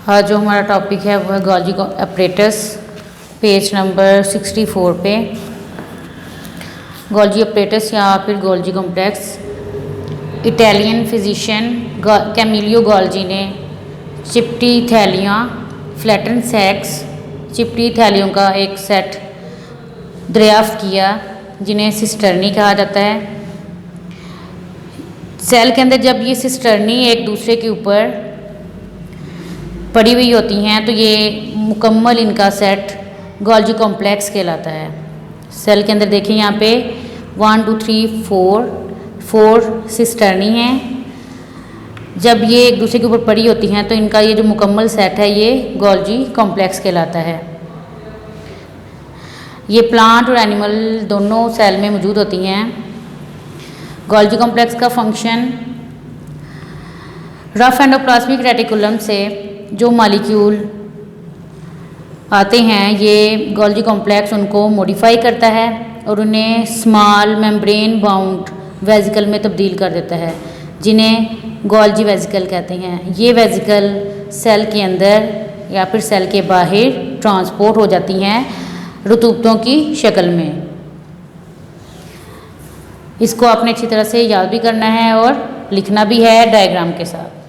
जो हमारा टॉपिक है वो है गोल्जी अपरेटस, पेज नंबर 64 पे। गोल्जी अपरेटस या फिर Golgi complex, Italian physician Camillo Golgi ने चिपटी थैलियाँ, फ्लैटन सैक्स, चिपटी थैलियों का एक सेट दरियाफ्त किया जिन्हें सिस्टर्नी कहा जाता है। सेल के अंदर जब ये सिस्टर्नी एक दूसरे के ऊपर पड़ी हुई होती हैं तो ये मुकम्मल इनका सेट गोल्जी कॉम्प्लेक्स कहलाता है। सेल के अंदर देखिए यहाँ पे 1 2 3 4 सिस्टर्नी हैं। जब ये एक दूसरे के ऊपर पड़ी होती हैं तो इनका ये जो मुकम्मल सेट है ये गोल्जी कॉम्प्लेक्स कहलाता है। ये प्लांट और एनिमल दोनों सेल में मौजूद होती हैं। गोल्जी कॉम्प्लेक्स का फंक्शन, रफ एंडोप्लाज्मिक रेटिकुलम से जो मॉलिक्यूल आते हैं ये गोल्जी कॉम्प्लेक्स उनको मॉडिफाई करता है और उन्हें स्मॉल मेम्ब्रेन बाउंड वेजिकल में तब्दील कर देता है जिन्हें गोल्जी वेजिकल कहते हैं। ये वेजिकल सेल के अंदर या फिर सेल के बाहर ट्रांसपोर्ट हो जाती हैं रुतूबतों की शक्ल में। इसको आपने अच्छी तरह से याद भी करना है और लिखना भी है डायग्राम के साथ।